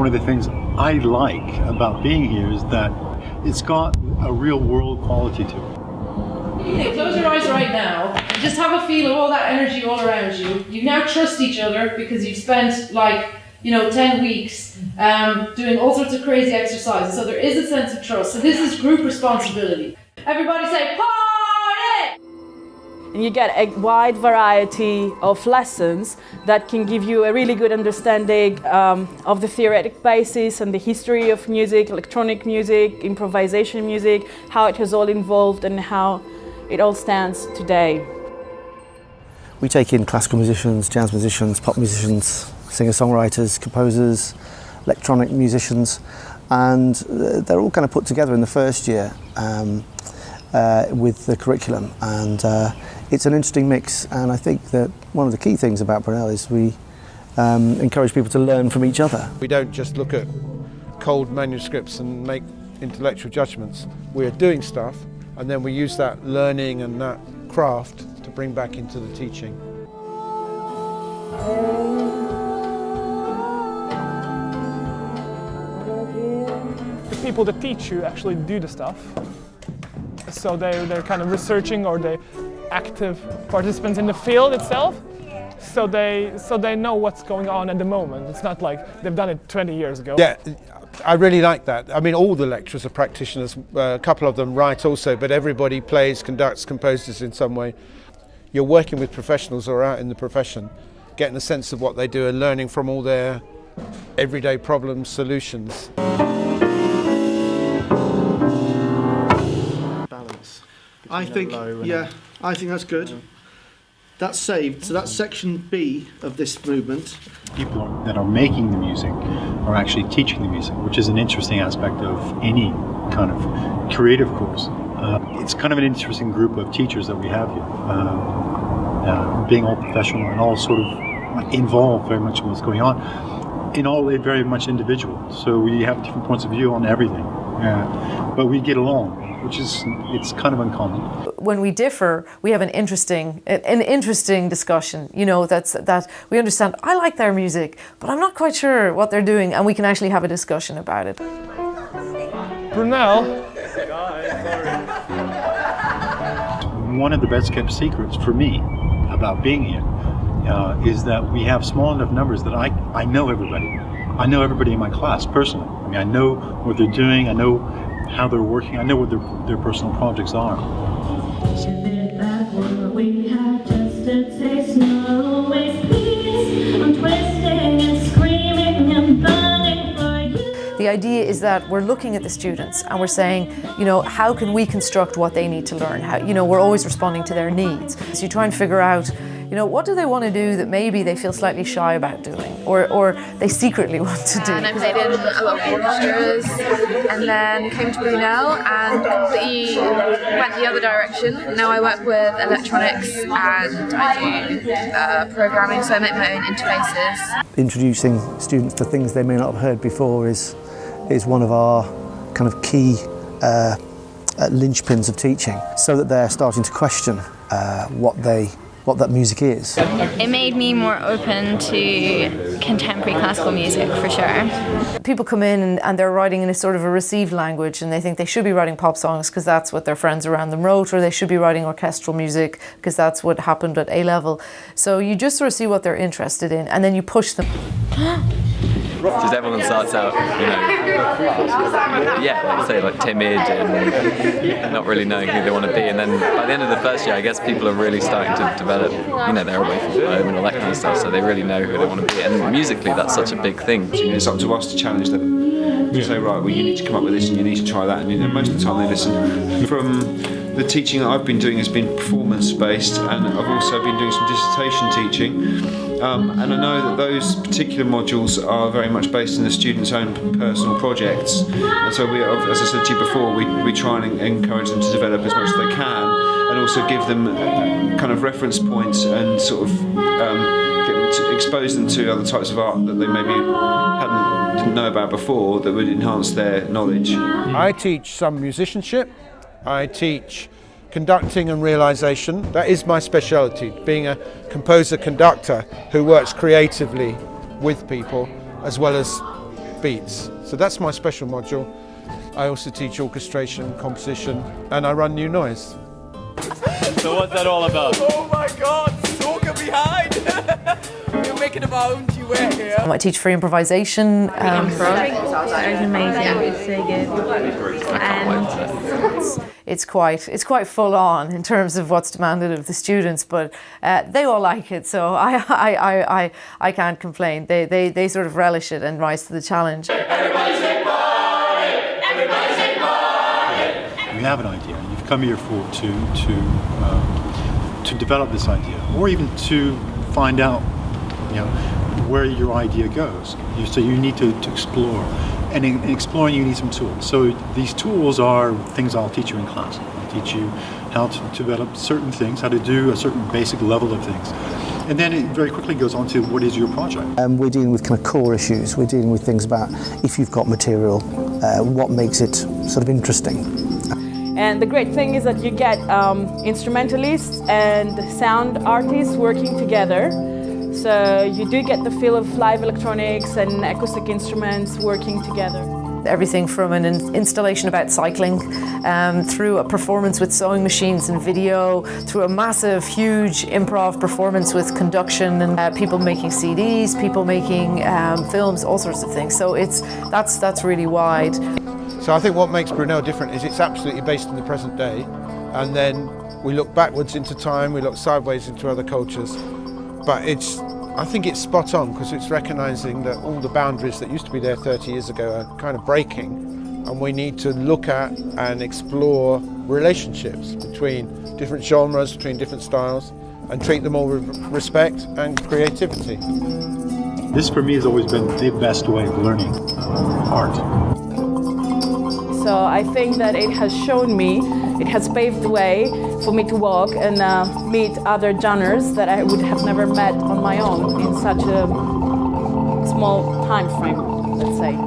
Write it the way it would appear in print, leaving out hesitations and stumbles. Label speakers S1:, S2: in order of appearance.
S1: one of the things I like about being here is that it's got a real world quality to it.
S2: Close your eyes right now and just have a feel of all that energy all around you. You now trust each other because you've spent 10 weeks doing all sorts of crazy exercises. So there is a sense of trust. So this is group responsibility. Everybody say, party!
S3: And you get a wide variety of lessons that can give you a really good understanding of the theoretic basis and the history of music, electronic music, improvisation music, how it has all evolved and how it all stands today.
S4: We take in classical musicians, jazz musicians, pop musicians, singer-songwriters, composers, electronic musicians, and they're all kind of put together in the first year with the curriculum, and it's an interesting mix. And I think that one of the key things about Brunel is we encourage people to learn from each other.
S5: We don't just look at cold manuscripts and make intellectual judgments. We're doing stuff, and then we use that learning and that craft to bring back into the teaching.
S6: The people that teach you actually do the stuff. So they're kind of researching, or they're active participants in the field itself. So they know what's going on at the moment. It's not like they've done it 20 years ago.
S5: Yeah, I really like that. I mean, all the lecturers are practitioners. A couple of them write also, but everybody plays, conducts, composes in some way. You're working with professionals or out in the profession, getting a sense of what they do and learning from all their everyday problems, solutions.
S4: Balance.
S7: I think that's good. That's saved. So that's section B of this movement.
S1: People that are making the music are actually teaching the music, which is an interesting aspect of any kind of creative course. It's kind of an interesting group of teachers that we have here, being all professional and all sort of involved very much in what's going on. In all, they're very much individual, so we have different points of view on everything, but we get along, which is, it's kind of uncommon.
S2: When we differ, we have an interesting discussion, that we understand, I like their music, but I'm not quite sure what they're doing, and we can actually have a discussion about it.
S6: Brunel.
S1: One of the best kept secrets for me about being here is that we have small enough numbers that I know everybody. I know everybody in my class personally. I mean, I know what they're doing, I know how they're working, I know what their personal projects are.
S2: The idea is that we're looking at the students and we're saying, how can we construct what they need to learn? How, we're always responding to their needs. So you try and figure out, what do they want to do that maybe they feel slightly shy about doing, or they secretly want to do.
S8: And I played in a lot of orchestras, and then came to Brunel and completely went the other direction. Now I work with electronics and I do programming, so I make my own interfaces.
S4: Introducing students to things they may not have heard before is one of our kind of key linchpins of teaching, so that they're starting to question what that music is.
S8: It made me more open to contemporary classical music, for sure.
S2: People come in and they're writing in a sort of a received language, and they think they should be writing pop songs because that's what their friends around them wrote, or they should be writing orchestral music because that's what happened at A-level. So you just sort of see what they're interested in, and then you push them.
S9: Just everyone starts out, like timid and not really knowing who they want to be, and then by the end of the first year, I guess people are really starting to develop, they're away from home and all that kind of stuff, so they really know who they want to be, and musically that's such a big thing.
S10: It's up to us to challenge them, to say, right, well, you need to come up with this and you need to try that, and most of the time they listen. From the teaching that I've been doing has been performance-based, and I've also been doing some dissertation teaching. And I know that those particular modules are very much based on the students' own personal projects. And so we, as I said to you before, we try and encourage them to develop as much as they can, and also give them kind of reference points and sort of expose them to other types of art that they maybe didn't know about before, that would enhance their knowledge.
S5: I teach some musicianship, I teach conducting and realisation. That is my speciality, being a composer-conductor who works creatively with people, as well as beats. So that's my special module. I also teach orchestration, composition, and I run new noise.
S11: So what's that all about?
S12: Oh my God, Stalker behind! We're making a own duet here.
S13: I teach free improvisation.
S14: That was amazing. It's so good. And
S13: it's quite full on in terms of what's demanded of the students, but they all like it, so I can't complain. They sort of relish it and rise to the challenge.
S1: Everybody take part! Everybody take part! You have an idea. You've come here to develop this idea, or even to find out, where your idea goes. So you need to explore, and in exploring you need some tools. So these tools are things I'll teach you in class. I'll teach you how to develop certain things, how to do a certain basic level of things. And then it very quickly goes on to what is your project.
S4: We're dealing with kind of core issues. We're dealing with things about if you've got material, what makes it sort of interesting.
S3: And the great thing is that you get instrumentalists and sound artists working together. So you do get the feel of live electronics and acoustic instruments working together.
S13: Everything from an installation about cycling, through a performance with sewing machines and video, through a massive, huge improv performance with conduction and people making CDs, people making films, all sorts of things. So that's really wide.
S5: So I think what makes Brunel different is it's absolutely based in the present day, and then we look backwards into time, we look sideways into other cultures, but I think it's spot on because it's recognising that all the boundaries that used to be there 30 years ago are kind of breaking, and we need to look at and explore relationships between different genres, between different styles, and treat them all with respect and creativity.
S1: This for me has always been the best way of learning art.
S3: So I think that it has shown me, it has paved the way for me to walk and meet other genres that I would have never met on my own in such a small time frame, let's say.